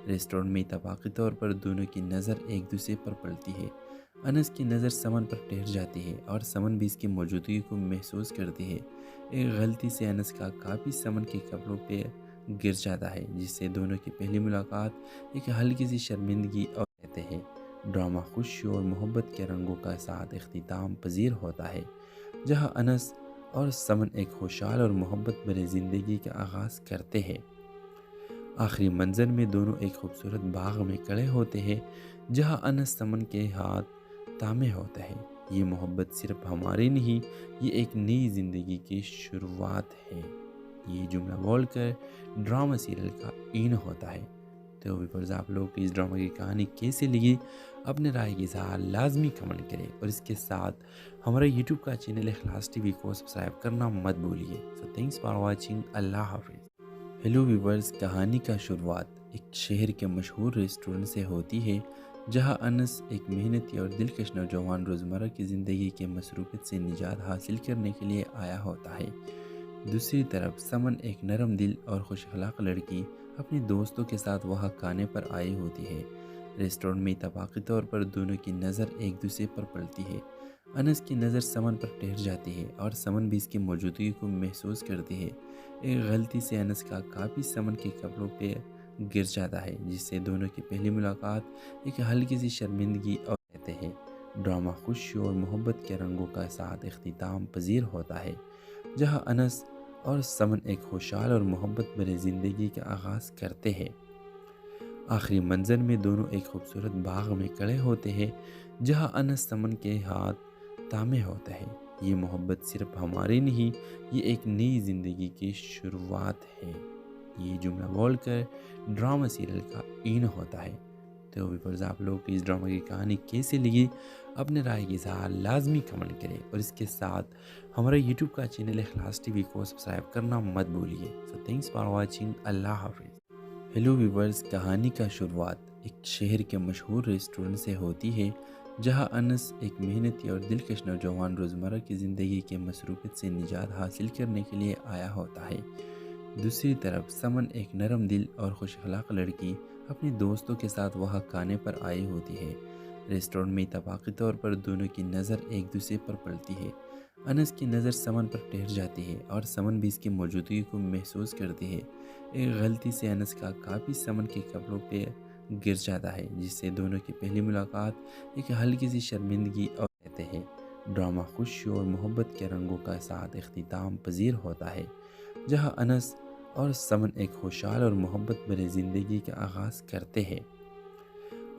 ریسٹورنٹ میں اتفاقی طور پر دونوں کی نظر ایک دوسرے پر پڑتی ہے۔ انس کی نظر سمن پر ٹھہر جاتی ہے اور سمن بھی اس کی موجودگی کو محسوس کرتی ہے۔ ایک غلطی سے انس کا کاپی سمن کے کپڑوں پہ گر جاتا ہے، جس سے دونوں کی پہلی ملاقات ایک ہلکی سی شرمندگی اور کہتے ہیں۔ ڈرامہ خوشی اور محبت کے رنگوں کا ساتھ اختتام پذیر ہوتا ہے، جہاں انس اور سمن ایک خوشحال اور محبت بھری زندگی کا آغاز کرتے ہیں۔ آخری منظر میں دونوں ایک خوبصورت باغ میں کھڑے ہوتے ہیں جہاں انس سمن کے ہاتھ تھامے ہوتا ہے۔ یہ محبت صرف ہماری نہیں، یہ ایک نئی زندگی کی شروعات ہے۔ یہ جملہ بول کر ڈرامہ سیریل کا این ہوتا ہے۔ تو ویورز، آپ لوگ کو اس ڈرامہ کی کہانی کیسے لگی؟ اپنے رائے کی اظہار لازمی کمنٹ کریں، اور اس کے ساتھ ہمارے یوٹیوب کا چینل اخلاص ٹی وی کو سبسکرائب کرنا مت بھولیے۔ سو تھینکس فار واچنگ، اللہ حافظ۔ ہیلو ویورز، کہانی کا شروعات ایک شہر کے مشہور ریسٹورنٹ سے ہوتی ہے جہاں انس ایک محنتی اور دلکش نوجوان روزمرہ کی زندگی کے مصروفیت سے نجات حاصل کرنے کے لیے آیا ہوتا ہے۔ دوسری طرف سمن ایک نرم دل اور خوش اخلاق لڑکی اپنے دوستوں کے ساتھ وہاں کھانے پر آئی ہوتی ہے۔ ریسٹورنٹ میں اتفاقی طور پر دونوں کی نظر ایک دوسرے پر پڑتی ہے۔ انس کی نظر سمن پر ٹھہر جاتی ہے اور سمن بھی اس کی موجودگی کو محسوس کرتی ہے۔ ایک غلطی سے انس کا کاپی سمن کے کپڑوں پہ گر جاتا ہے، جس سے دونوں کی پہلی ملاقات ایک ہلکی سی شرمندگی اور کہتے ہیں ڈرامہ خوشی اور محبت کے رنگوں کا ساتھ اختتام پذیر ہوتا ہے، جہاں انس اور سمن ایک خوشحال اور محبت بھری زندگی کا آغاز کرتے ہیں۔ آخری منظر میں دونوں ایک خوبصورت باغ میں کھڑے ہوتے ہیں، جہاں انس سمن کے ہاتھ تھامے ہوتا ہے۔ یہ محبت صرف ہماری نہیں، یہ ایک نئی زندگی کی شروعات ہے۔ یہ جملہ بول کر ڈرامہ سیریل کا این ہوتا ہے۔ تو ویورز، آپ لوگ کو اس ڈرامہ کی کہانی کیسی لگی؟ اپنے رائے کی اظہار لازمی کمنٹ کریں، اور اس کے ساتھ ہمارا یوٹیوب کا چینل اخلاص ٹی وی کو سبسکرائب کرنا مت بھولیے۔ سو تھینکس فار واچنگ، اللہ حافظ۔ ہیلو ویورز، کہانی کا شروعات ایک شہر کے مشہور ریسٹورنٹ سے ہوتی ہے، جہاں انس ایک محنتی اور دلکش نوجوان روزمرہ کی زندگی کے مصروفیت سے نجات حاصل کرنے کے لیے آیا ہوتا ہے۔ دوسری طرف سمن ایک نرم دل اور خوش اخلاق لڑکی اپنے دوستوں کے ساتھ وہاں کھانے پر آئی ہوتی ہے۔ ریسٹورنٹ میں اتفاقی طور پر دونوں کی نظر ایک دوسرے پر پڑتی ہے۔ انس کی نظر سمن پر ٹھہر جاتی ہے اور سمن بھی اس کی موجودگی کو محسوس کرتی ہے۔ ایک غلطی سے انس کا کاپی سمن کے کپڑوں پہ گر جاتا ہے، جس سے دونوں کی پہلی ملاقات ایک ہلکی سی شرمندگی اور کہتے ہیں ڈرامہ خوشی اور محبت کے رنگوں کا ساتھ اختتام پذیر ہوتا ہے، جہاں انس اور سمن ایک خوشحال اور محبت بھری زندگی کا آغاز کرتے ہیں۔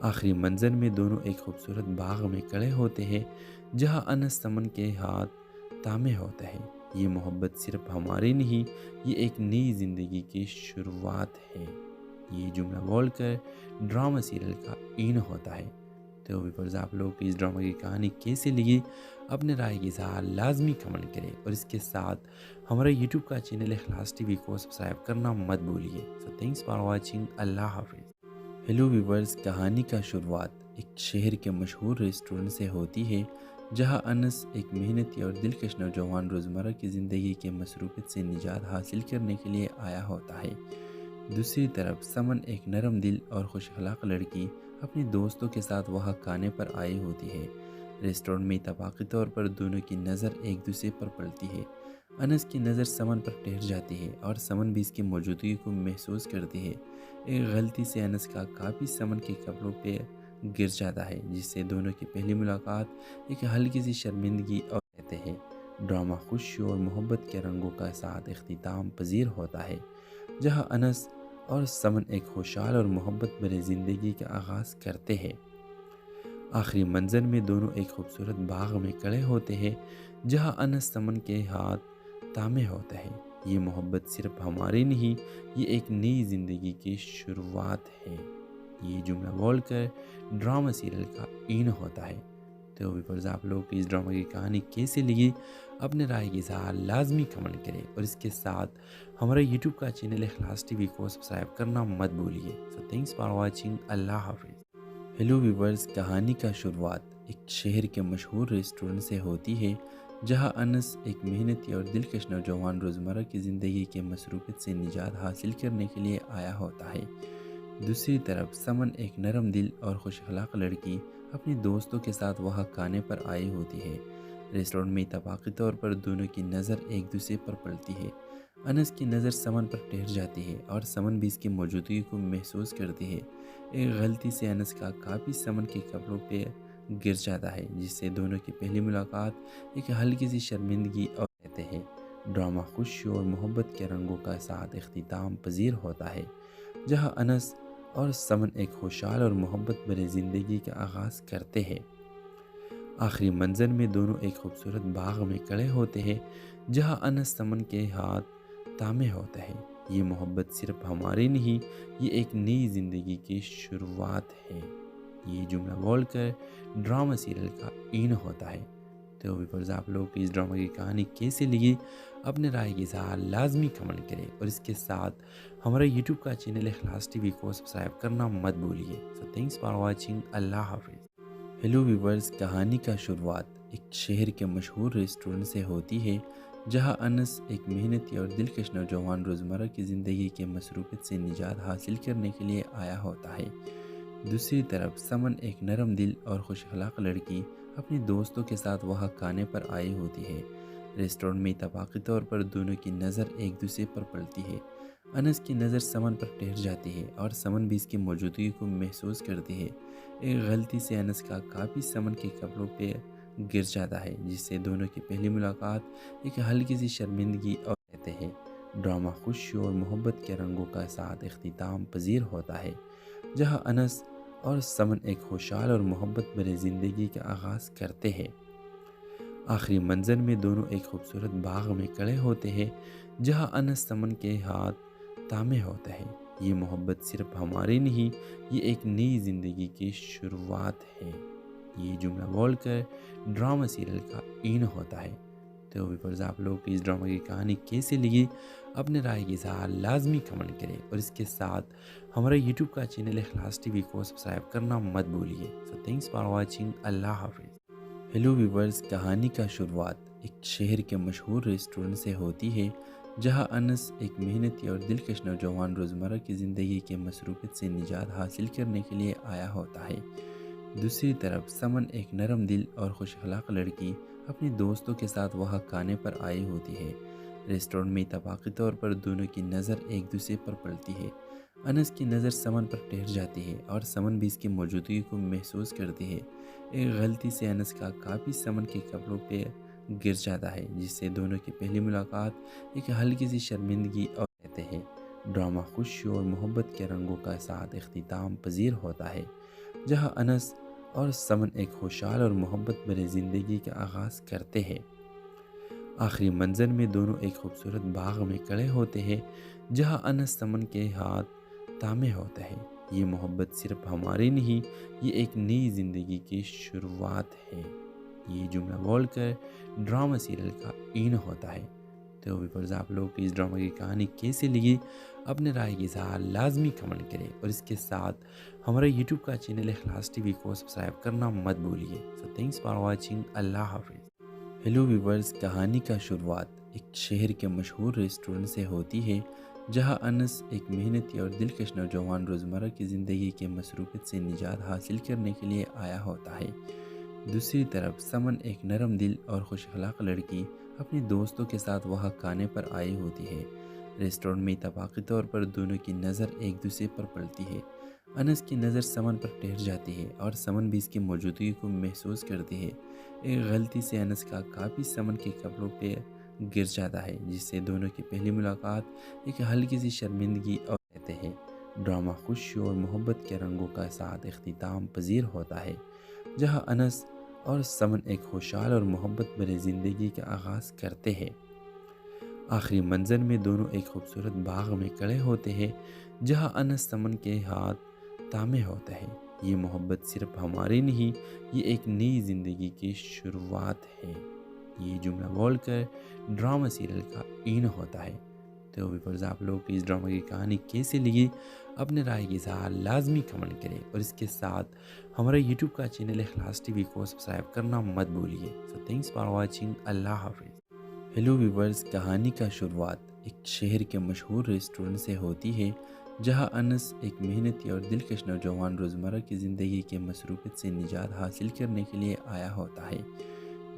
آخری منظر میں دونوں ایک خوبصورت باغ میں کھڑے ہوتے ہیں، جہاں انس سمن کے ہاتھ تھامے ہوتا ہے۔ یہ محبت صرف ہماری نہیں، یہ ایک نئی زندگی کی شروعات ہے۔ یہ جملہ بول کر ڈرامہ سیریل کا این ہوتا ہے۔ تو ویورز، آپ لوگ کو اس ڈرامہ کی کہانی کیسی لگی؟ اپنے رائے کی اظہار لازمی کمنٹ کریں، اور اس کے ساتھ ہمارا یوٹیوب کا چینل اخلاص ٹی وی کو سبسکرائب کرنا مت بھولیے۔ سو تھینکس فار واچنگ، اللہ حافظ۔ ہیلو ویورز، کہانی کا شروعات ایک شہر کے مشہور ریسٹورنٹ سے ہوتی ہے، جہاں انس ایک محنتی اور دلکش نوجوان روزمرہ کی زندگی کے مصروفیت سے نجات حاصل کرنے کے لیے آیا ہوتا ہے۔ دوسری طرف سمن ایک نرم دل اور خوش اخلاق لڑکی اپنے دوستوں کے ساتھ وہاں کھانے پر آئی ہوتی ہے۔ ریسٹورنٹ میں اتفاقی طور پر دونوں کی نظر ایک دوسرے پر پڑتی ہے۔ انس کی نظر سمن پر ٹھہر جاتی ہے اور سمن بھی اس کی موجودگی کو محسوس کرتی ہے۔ ایک غلطی سے انس کا کاپی سمن کے کپڑوں پہ گر جاتا ہے، جس سے دونوں کی پہلی ملاقات ایک ہلکی سی شرمندگی اور کہتے ہیں ڈرامہ خوشی اور محبت کے رنگوں کا ساتھ اختتام پذیر ہوتا ہے، جہاں انس اور سمن ایک خوشحال اور محبت بھری زندگی کا آغاز کرتے ہیں۔ آخری منظر میں دونوں ایک خوبصورت باغ میں کھڑے ہوتے ہیں، جہاں انس سمن کے ہاتھ تھامے ہوتا ہے۔ یہ محبت صرف ہماری نہیں، یہ ایک نئی زندگی کی شروعات ہے۔ یہ جملہ بول کر ڈرامہ سیریل کا این ہوتا ہے۔ تو ویورز، آپ لوگ کو اس ڈرامہ کی کہانی کیسی لگی؟ اپنے رائے کی اظہار لازمی کمنٹ کریں، اور اس کے ساتھ ہمارا یوٹیوب کا چینل اخلاص ٹی وی کو سبسکرائب کرنا مت بھولیے۔ سو تھینکس فار واچنگ، اللہ حافظ۔ ہیلو ویورز، کہانی کا شروعات ایک شہر کے مشہور ریسٹورنٹ سے ہوتی ہے، جہاں انس ایک محنتی اور دلکش نوجوان روزمرہ کی زندگی کے مصروفیت سے نجات حاصل کرنے کے لیے آیا ہوتا ہے۔ دوسری طرف سمن ایک نرم دل اور خوش اخلاق لڑکی اپنے دوستوں کے ساتھ وہاں کھانے پر آئی ہوتی ہے۔ ریسٹورنٹ میں اتفاقی طور پر دونوں کی نظر ایک دوسرے پر پڑتی ہے۔ انس کی نظر سمن پر ٹھہر جاتی ہے اور سمن بھی اس کی موجودگی کو محسوس کرتی ہے۔ ایک غلطی سے انس کا کاپی سمن کے کپڑوں پہ گر جاتا ہے، جس سے دونوں کی پہلی ملاقات ایک ہلکی سی شرمندگی اور کہتے ہیں ڈرامہ خوشی اور محبت کے رنگوں کا ساتھ اختتام پذیر ہوتا ہے، جہاں انس اور سمن ایک خوشحال اور محبت بھری زندگی کا آغاز کرتے ہیں۔ آخری منظر میں دونوں ایک خوبصورت باغ میں کھڑے ہوتے ہیں، جہاں انس سمن کے ہاتھ تھامے ہوتا ہے۔ یہ محبت صرف ہماری نہیں، یہ ایک نئی زندگی کی شروعات ہے۔ یہ جملہ بول کر ڈرامہ سیریل کا این ہوتا ہے۔ تو ویورز، آپ لوگ کو اس ڈرامہ کی کہانی کیسی لگی؟ اپنے رائے کی اظہار لازمی کمنٹ کریں، اور اس کے ساتھ ہمارا یوٹیوب کا چینل اخلاص ٹی وی کو سبسکرائب کرنا مت بھولیے۔ سو تھینکس فار واچنگ، اللہ حافظ۔ ہیلو ویورز، کہانی کا شروعات ایک شہر کے مشہور ریسٹورنٹ سے ہوتی ہے، جہاں انس ایک محنتی اور دلکش نوجوان روزمرہ کی زندگی کے مصروفیت سے نجات حاصل کرنے کے لیے آیا ہوتا ہے۔ دوسری طرف سمن ایک نرم دل اور خوش اخلاق لڑکی اپنے دوستوں کے ساتھ وہاں کھانے پر آئی ہوتی ہے۔ ریسٹورنٹ میں اتفاقی طور پر دونوں کی نظر ایک دوسرے پر پڑتی ہے۔ انس کی نظر سمن پر ٹھہر جاتی ہے اور سمن بھی اس کی موجودگی کو محسوس کرتی ہے۔ ایک غلطی سے انس کا کاپی سمن کے کپڑوں پہ گر جاتا ہے، جس سے دونوں کی پہلی ملاقات ایک ہلکی سی شرمندگی اور کہتے ہیں ڈرامہ خوشی اور محبت کے رنگوں کا ساتھ اختتام پذیر ہوتا ہے، جہاں انس اور سمن ایک خوشحال اور محبت بھری زندگی کا آغاز کرتے ہیں۔ آخری منظر میں دونوں ایک خوبصورت باغ میں کھڑے ہوتے ہیں، جہاں انس سمن کے ہاتھ تامے ہوتا ہے۔ یہ محبت صرف ہماری نہیں، یہ ایک نئی زندگی کی شروعات ہے۔ یہ جملہ بول کر ڈرامہ سیریل کا این ہوتا ہے۔ تو ویورز، آپ لوگ کی اس ڈرامہ کی کہانی کیسے لگی؟ اپنے رائے کی اظہار لازمی کمنٹ کریں، اور اس کے ساتھ ہمارا یوٹیوب کا چینل اخلاص ٹی وی کو سبسکرائب کرنا مت بھولیے۔ سو تھینکس فار واچنگ، اللہ حافظ۔ ہیلو ویورز، کہانی کا شروعات ایک شہر کے مشہور ریسٹورنٹ سے ہوتی ہے، جہاں انس ایک محنتی اور دلکش نوجوان روزمرہ کی زندگی کے مصروفیت سے نجات حاصل کرنے کے لیے آیا ہوتا ہے۔ دوسری طرف سمن ایک نرم دل اور خوش اخلاق لڑکی اپنے دوستوں کے ساتھ وہاں کھانے پر آئی ہوتی ہے۔ ریسٹورنٹ میں اتفاقی طور پر دونوں کی نظر ایک دوسرے پر پڑتی ہے۔ انس کی نظر سمن پر ٹھہر جاتی ہے اور سمن بھی اس کی موجودگی کو محسوس کرتی ہے۔ ایک غلطی سے انس کا کاپی سمن کے کپڑوں پہ گر جاتا ہے، جس سے دونوں کی پہلی ملاقات ایک ہلکی سی شرمندگی اور کہتے ہیں ڈرامہ خوشی اور محبت کے رنگوں کا ساتھ اختتام پذیر ہوتا ہے، جہاں انس اور سمن ایک خوشحال اور محبت بھری زندگی کا آغاز کرتے ہیں۔ آخری منظر میں دونوں ایک خوبصورت باغ میں کھڑے ہوتے ہیں، جہاں انس سمن کے ہاتھ تامے ہوتا ہے۔ یہ محبت صرف ہماری نہیں، یہ ایک نئی زندگی کی شروعات ہے۔ یہ جملہ بول کر ڈرامہ سیریل کا این ہوتا ہے۔ تو ویورز، آپ لوگ کی اس ڈرامہ کی کہانی کیسے لگی؟ اپنے رائے کی اظہار لازمی کمنٹ کریں، اور اس کے ساتھ ہمارا یوٹیوب کا چینل اخلاص ٹی وی کو سبسکرائب کرنا مت بھولیے۔ سو تھینکس فار واچنگ، اللہ حافظ۔ ہیلو ویورز، کہانی کا شروعات ایک شہر کے مشہور ریسٹورنٹ سے ہوتی ہے، جہاں انس ایک محنتی اور دلکش نوجوان روزمرہ کی زندگی کے مصروفیت سے نجات حاصل کرنے کے لیے آیا ہوتا ہے۔ دوسری طرف سمن ایک نرم دل اور خوش اخلاق لڑکی اپنے دوستوں کے ساتھ وہاں کھانے پر آئی ہوتی ہے۔ ریسٹورنٹ میں اتفاقی طور پر دونوں کی نظر ایک دوسرے پر پڑتی ہے۔ انس کی نظر سمن پر ٹھہر جاتی ہے اور سمن بھی اس کی موجودگی کو محسوس کرتی ہے۔ ایک غلطی سے انس کا کاپی سمن کے کپڑوں پہ گر جاتا ہے، جس سے دونوں کی پہلی ملاقات ایک ہلکی سی شرمندگی اور کہتے ہیں ڈرامہ خوشی اور محبت کے رنگوں کا ساتھ اختتام پذیر ہوتا ہے، جہاں انس اور سمن ایک خوشحال اور محبت بھری زندگی کا آغاز کرتے ہیں۔ آخری منظر میں دونوں ایک خوبصورت باغ میں کھڑے ہوتے ہیں، جہاں انس سمن کے ہاتھ تامے ہوتا ہے۔ یہ محبت صرف ہماری نہیں، یہ ایک نئی زندگی کی شروعات ہے۔ یہ جملہ بول کر ڈرامہ سیریل کا این ہوتا ہے۔ تو ویورز، آپ لوگ کی اس ڈرامہ کی کہانی کیسے لگی؟ اپنے رائے کی اظہار لازمی کمنٹ کریں، اور اس کے ساتھ ہمارا یوٹیوب کا چینل اخلاص ٹی وی کو سبسکرائب کرنا مت بھولیے۔ سو تھینکس فار واچنگ، اللہ حافظ۔ ہیلو ویورز، کہانی کا شروعات ایک شہر کے مشہور ریسٹورنٹ سے ہوتی ہے، جہاں انس ایک محنتی اور دلکش نوجوان روزمرہ کی زندگی کے مصروفیت سے نجات حاصل کرنے کے لیے آیا ہوتا ہے۔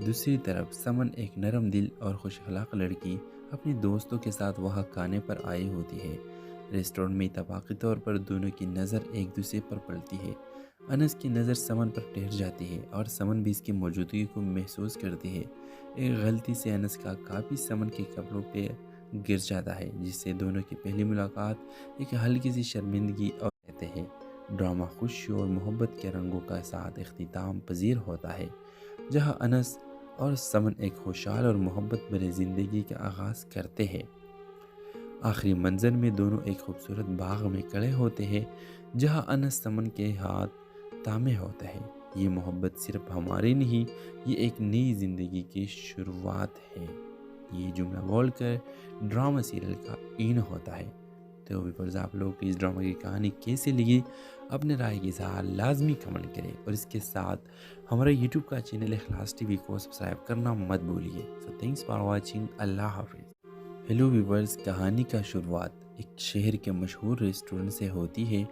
دوسری طرف سمن ایک نرم دل اور خوش اخلاق لڑکی اپنے دوستوں کے ساتھ وہاں کھانے پر آئی ہوتی ہے۔ ریسٹورنٹ میں اتفاقی طور پر دونوں کی نظر ایک دوسرے پر پڑتی ہے۔ انس کی نظر سمن پر ٹھہر جاتی ہے اور سمن بھی اس کی موجودگی کو محسوس کرتی ہے۔ ایک غلطی سے انس کا کاپی سمن کے کپڑوں پہ گر جاتا ہے، جس سے دونوں کی پہلی ملاقات ایک ہلکی سی شرمندگی اور کہتے ہیں ڈرامہ خوشی اور محبت کے رنگوں کا ساتھ اختتام پذیر ہوتا ہے، جہاں انس اور سمن ایک خوشحال اور محبت بھری زندگی کا آغاز کرتے ہیں۔ آخری منظر میں دونوں ایک خوبصورت باغ میں کھڑے ہوتے ہیں، جہاں انس سمن کے ہاتھ تامے ہوتا ہے۔ یہ محبت صرف ہماری نہیں، یہ ایک نئی زندگی کی شروعات ہے۔ یہ جملہ بول کر ڈرامہ سیریل کا این ہوتا ہے۔ تو ویورز، آپ لوگ کی اس ڈرامہ کی کہانی کیسے لگی؟ اپنے رائے کی اظہار لازمی کمنٹ کریں، اور اس کے ساتھ ہمارا یوٹیوب کا چینل اخلاص ٹی وی کو سبسکرائب کرنا مت بھولیے۔ سو تھینکس فار واچنگ، اللہ حافظ۔ ہیلو ویورز، کہانی کا شروعات ایک شہر کے مشہور ریسٹورنٹ سے ہوتی ہے،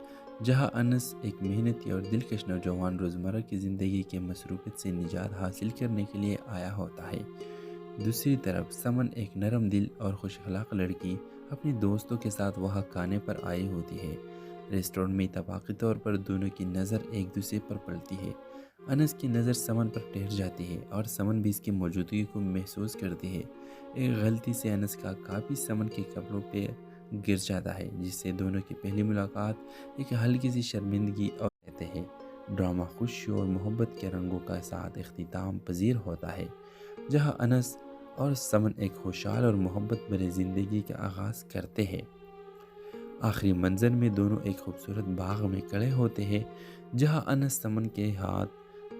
جہاں انس ایک محنتی اور دلکش نوجوان روزمرہ کی زندگی کے مصروفیت سے نجات حاصل کرنے کے لیے آیا ہوتا ہے۔ دوسری طرف سمن ایک نرم دل اور خوش اخلاق لڑکی اپنے دوستوں کے ساتھ وہاں کھانے پر آئی ہوتی ہے۔ ریسٹورنٹ میں اتفاقی طور پر دونوں کی نظر ایک دوسرے پر پڑتی ہے۔ انس کی نظر سمن پر ٹھہر جاتی ہے اور سمن بھی اس کی موجودگی کو محسوس کرتی ہے۔ ایک غلطی سے انس کا کافی سمن کے کپڑوں پہ گر جاتا ہے، جس سے دونوں کی پہلی ملاقات ایک ہلکی سی شرمندگی اور کہتے ہیں ڈرامہ خوشی اور محبت کے رنگوں کا ساتھ اختتام پذیر ہوتا ہے، جہاں انس اور سمن ایک خوشحال اور محبت بھری زندگی کا آغاز کرتے ہیں۔ آخری منظر میں دونوں ایک خوبصورت باغ میں کھڑے ہوتے ہیں، جہاں انس سمن کے ہاتھ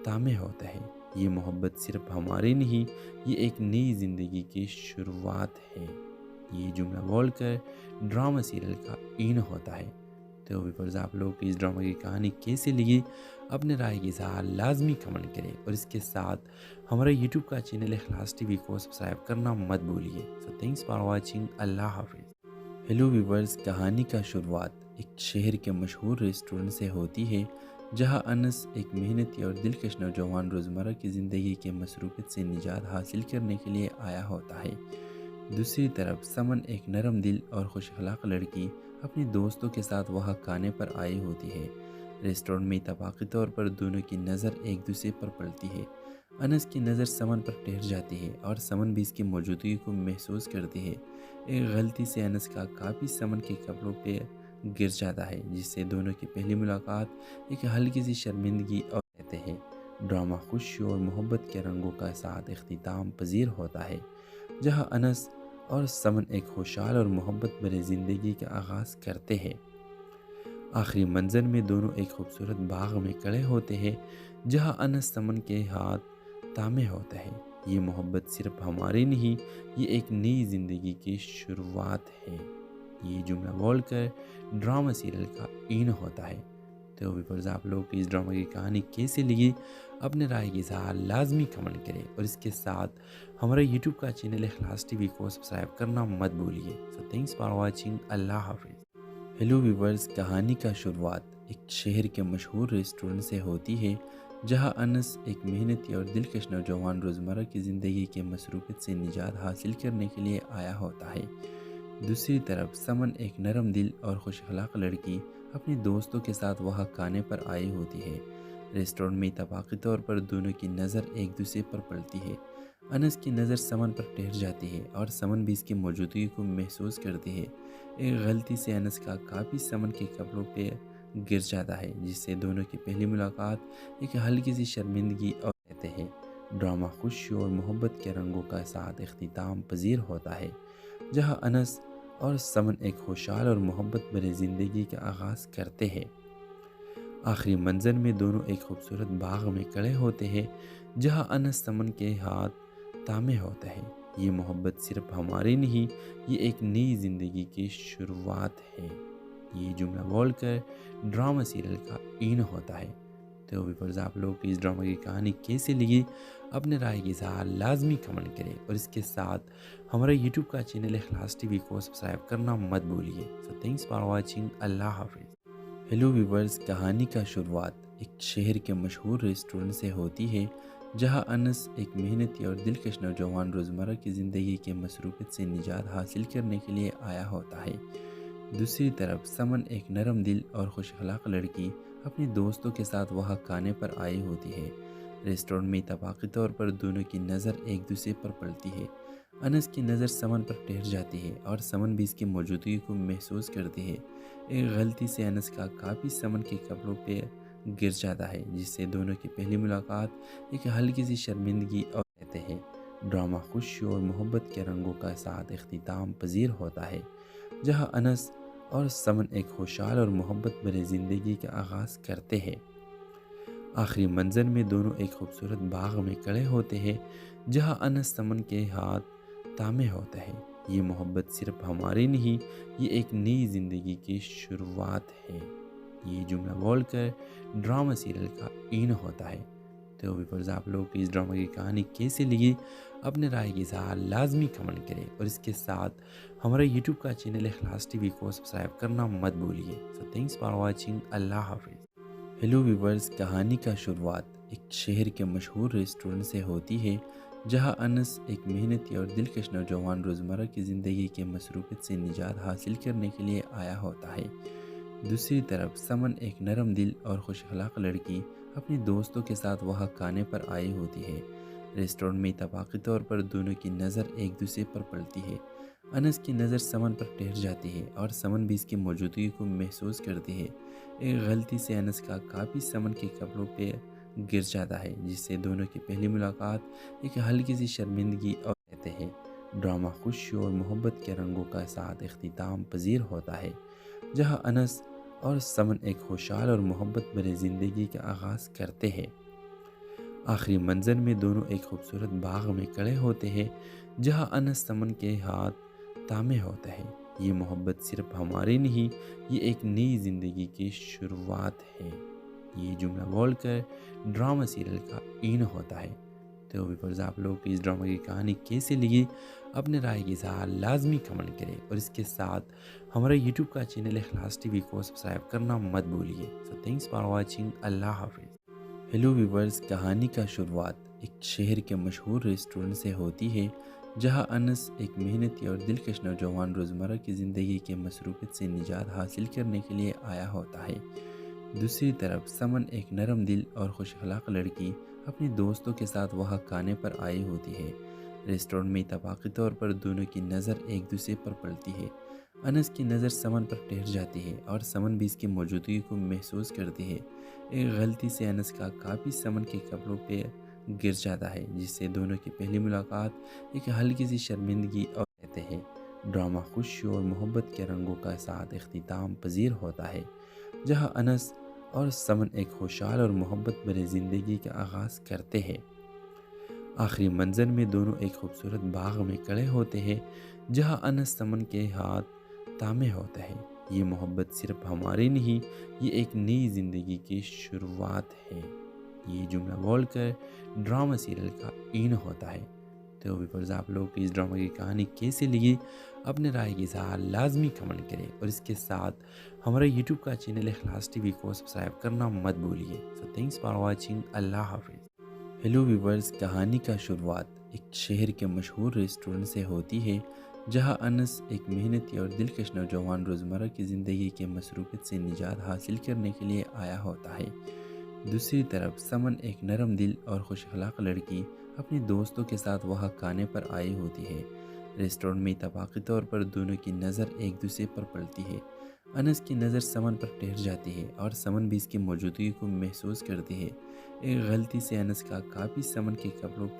تامے ہوتا ہے۔ یہ محبت صرف ہماری نہیں، یہ ایک نئی زندگی کی شروعات ہے۔ یہ جملہ بول کر ڈرامہ سیریل کا این ہوتا ہے۔ تو ویورز، آپ لوگ کو اس ڈرامہ کی کہانی کیسے لگی؟ اپنے رائے کی اظہار لازمی کمنٹ کریں، اور اس کے ساتھ ہمارا یوٹیوب کا چینل اخلاص ٹی وی کو سبسکرائب کرنا مت بھولیے۔ سو تھینکس فار واچنگ، اللہ حافظ۔ ہیلو ویورز، کہانی کا شروعات ایک شہر کے مشہور ریسٹورنٹ سے ہوتی ہے، جہاں انس ایک محنتی اور دلکش نوجوان روزمرہ کی زندگی کے مصروفیت سے نجات حاصل کرنے کے لیے آیا ہوتا ہے۔ دوسری طرف سمن ایک نرم دل اور خوش اخلاق لڑکی اپنے دوستوں کے ساتھ وہاں کھانے پر آئی ہوتی ہے۔ ریسٹورنٹ میں اتفاقی طور پر دونوں کی نظر ایک دوسرے پر پڑتی ہے۔ انس کی نظر سمن پر ٹھہر جاتی ہے اور سمن بھی اس کی موجودگی کو محسوس کرتی ہے۔ ایک غلطی سے انس کا کافی سمن کے کپڑوں پہ گر جاتا ہے، جس سے دونوں کی پہلی ملاقات ایک ہلکی سی شرمندگی اور کہتے ہیں ڈرامہ خوشی اور محبت کے رنگوں کا ساتھ اختتام پذیر ہوتا ہے، جہاں انس اور سمن ایک خوشحال اور محبت بھری زندگی کا آغاز کرتے ہیں۔ آخری منظر میں دونوں ایک خوبصورت باغ میں کھڑے ہوتے ہیں، جہاں انس سمن کے ہاتھ تامے ہوتا ہے۔ یہ محبت صرف ہماری نہیں، یہ ایک نئی زندگی کی شروعات ہے۔ یہ جملہ بول کر ڈرامہ سیریل کا این ہوتا ہے۔ تو ویورز، آپ لوگ کو اس ڈرامہ کی کہانی کیسے لگی؟ اپنے رائے کی اظہار لازمی کمنٹ کریں، اور اس کے ساتھ ہمارا یوٹیوب کا چینل اخلاص ٹی وی کو سبسکرائب کرنا مت بھولیے۔ سو تھینکس فار واچنگ، اللہ حافظ۔ ہیلو ویورز، کہانی کا شروعات ایک شہر کے مشہور ریسٹورنٹ سے ہوتی ہے، جہاں انس ایک محنتی اور دلکش نوجوان روزمرہ کی زندگی کے مصروفیت سے نجات حاصل کرنے کے لیے آیا ہوتا ہے۔ دوسری طرف سمن ایک نرم دل اور خوش اخلاق لڑکی اپنے دوستوں کے ساتھ وہاں کھانے پر آئی ہوتی ہے۔ ریسٹورنٹ میں اتفاقی طور پر دونوں کی نظر ایک دوسرے پر پڑتی ہے۔ انس کی نظر سمن پر ٹھہر جاتی ہے اور سمن بھی اس کی موجودگی کو محسوس کرتی ہے۔ ایک غلطی سے انس کا کافی سمن کے کپڑوں پہ گر جاتا ہے، جس سے دونوں کی پہلی ملاقات ایک ہلکی سی شرمندگی اور کہتے ہیں ڈرامہ خوشی اور محبت کے رنگوں کا ساتھ اختتام پذیر ہوتا ہے، جہاں انس اور سمن ایک خوشحال اور محبت بھری زندگی کا آغاز کرتے ہیں۔ آخری منظر میں دونوں ایک خوبصورت باغ میں کھڑے ہوتے ہیں، جہاں انس سمن کے ہاتھ تامے ہوتا ہے۔ یہ محبت صرف ہماری نہیں، یہ ایک نئی زندگی کی شروعات ہے۔ یہ جملہ بول کر ڈرامہ سیریل کا این ہوتا ہے۔ تو ویورز، آپ لوگ کو اس ڈرامہ کی کہانی کیسے لگی؟ اپنے رائے کی اظہار لازمی کمنٹ کریں، اور اس کے ساتھ ہمارا یوٹیوب کا چینل اخلاص ٹی وی کو سبسکرائب کرنا مت بھولیے۔ سو تھینکس فار واچنگ، اللہ حافظ۔ ہیلو ویورز، کہانی کا شروعات ایک شہر کے مشہور ریسٹورنٹ سے ہوتی ہے، جہاں انس ایک محنتی اور دلکش نوجوان روزمرہ کی زندگی کے مصروفیت سے نجات حاصل کرنے کے لیے آیا ہوتا ہے۔ دوسری طرف سمن ایک نرم دل اور خوش اخلاق لڑکی اپنے دوستوں کے ساتھ وہاں کھانے پر آئی ہوتی ہے۔ ریسٹورنٹ میں اتفاقی طور پر دونوں کی نظر ایک دوسرے پر پڑتی ہے۔ انس کی نظر سمن پر ٹھہر جاتی ہے اور سمن بھی اس کی موجودگی کو محسوس کرتی ہے۔ ایک غلطی سے انس کا کافی سمن کے کپڑوں پہ گر جاتا ہے، جس سے دونوں کی پہلی ملاقات ایک ہلکی سی شرمندگی اور کہتے ہیں ڈرامہ خوشی اور محبت کے رنگوں کا ساتھ اختتام پذیر ہوتا ہے، جہاں انس اور سمن ایک خوشحال اور محبت بھری زندگی کا آغاز کرتے ہیں۔ آخری منظر میں دونوں ایک خوبصورت باغ میں کھڑے ہوتے ہیں، جہاں انس سمن کے ہاتھ تامے ہوتا ہے۔ یہ محبت صرف ہماری نہیں، یہ ایک نئی زندگی کی شروعات ہے۔ یہ جملہ بول کر ڈرامہ سیریل کا این ہوتا ہے۔ تو ویورز، آپ لوگ کو اس ڈرامہ کی کہانی کیسے لگی؟ اپنے رائے کی اظہار لازمی کمنٹ کریں، اور اس کے ساتھ ہمارا یوٹیوب کا چینل اخلاص ٹی وی کو سبسکرائب کرنا مت بھولیے۔ سو تھینکس فار واچنگ، اللہ حافظ۔ ہیلو ویورز، کہانی کا شروعات ایک شہر کے مشہور ریسٹورنٹ سے ہوتی ہے، جہاں انس ایک محنتی اور دلکش نوجوان روزمرہ کی زندگی کے مصروفیت سے نجات حاصل کرنے کے لیے آیا ہوتا ہے۔ دوسری طرف سمن ایک نرم دل اور خوش اخلاق لڑکی اپنے دوستوں کے ساتھ وہاں کھانے پر آئی ہوتی ہے۔ ریسٹورنٹ میں اتفاقی طور پر دونوں کی نظر ایک دوسرے پر پڑتی ہے۔ انس کی نظر سمن پر ٹھہر جاتی ہے اور سمن بھی اس کی موجودگی کو محسوس کرتی ہے۔ ایک غلطی سے انس کا کاپی سمن کے کپڑوں پہ گر جاتا ہے، جس سے دونوں کی پہلی ملاقات ایک ہلکی سی شرمندگی اور کہتے ہیں ڈرامہ خوشی اور محبت کے رنگوں کا ساتھ اختتام پذیر ہوتا ہے، جہاں انس اور سمن ایک خوشحال اور محبت بھری زندگی کا آغاز کرتے ہیں۔ آخری منظر میں دونوں ایک خوبصورت باغ میں کھڑے ہوتے ہیں، جہاں انس سمن کے ہاتھ تھامے ہوتا ہے۔ یہ محبت صرف ہماری نہیں، یہ ایک نئی زندگی کی شروعات ہے۔ یہ جملہ بول کر ڈرامہ سیریل کا اینڈ ہوتا ہے۔ تو ویورز، آپ لوگ کو اس ڈرامہ کی کہانی کیسے لگی؟ اپنے رائے کی اظہار لازمی کمنٹ کریں، اور اس کے ساتھ ہمارا یوٹیوب کا چینل اخلاص ٹی وی کو سبسکرائب کرنا مت بھولیے۔ سو تھینکس فار واچنگ، اللہ حافظ۔ ہیلو ویورز، کہانی کا شروعات ایک شہر کے مشہور ریسٹورنٹ سے ہوتی ہے، جہاں انس ایک محنتی اور دلکش نوجوان روزمرہ کی زندگی کے مصروفیت سے نجات حاصل کرنے کے لیے آیا ہوتا ہے۔ دوسری طرف سمن ایک نرم دل اور خوش اخلاق لڑکی اپنے دوستوں کے ساتھ وہاں کھانے پر آئی ہوتی ہے۔ ریسٹورنٹ میں اتفاقی طور پر دونوں کی نظر ایک دوسرے پر پڑتی ہے۔ انس کی نظر سمن پر ٹھہر جاتی ہے اور سمن بھی اس کی موجودگی کو محسوس کرتی ہے۔ ایک غلطی سے انس کا کاپی سمن کے کپڑوں پہ گر جاتا ہے، جس سے دونوں کی پہلی ملاقات ایک ہلکی سی شرمندگی اور کہتے ہیں ڈرامہ خوشی اور محبت کے رنگوں کا ساتھ اختتام پذیر ہوتا ہے، جہاں انس اور سمن ایک خوشحال اور محبت بھری زندگی کا آغاز کرتے ہیں۔ آخری منظر میں دونوں ایک خوبصورت باغ میں کھڑے ہوتے ہیں، جہاں انس سمن کے ہاتھ تھامے ہوتا ہے۔ یہ محبت صرف ہماری نہیں، یہ ایک نئی زندگی کی شروعات ہے۔ یہ جملہ بول کر ڈرامہ سیریل کا اینڈ ہوتا ہے۔ تو ویورز، آپ لوگ کو اس ڈرامہ کی کہانی کیسے لگی؟ اپنے رائے کی اظہار لازمی کمنٹ کریں، اور اس کے ساتھ ہمارا یوٹیوب کا چینل اخلاص ٹی وی کو سبسکرائب کرنا مت بھولیے۔ سو تھینکس فار واچنگ، اللہ حافظ۔ ہیلو ویورز، کہانی کا شروعات ایک شہر کے مشہور ریسٹورنٹ سے ہوتی ہے، جہاں انس ایک محنتی اور دلکش نوجوان روزمرہ کی زندگی کے مصروفیت سے نجات حاصل کرنے کے لیے آیا ہوتا ہے۔ دوسری طرف سمن ایک نرم دل اور خوش اخلاق لڑکی اپنے دوستوں کے ساتھ وہاں کھانے پر آئی ہوتی ہے۔ ریسٹورنٹ میں اتفاقی طور پر دونوں کی نظر ایک دوسرے پر پڑتی ہے۔ انس کی نظر سمن پر ٹھہر جاتی ہے اور سمن بھی اس کی موجودگی کو محسوس کرتی ہے۔ ایک غلطی سے انس کا کاپی سمن کے کپڑوں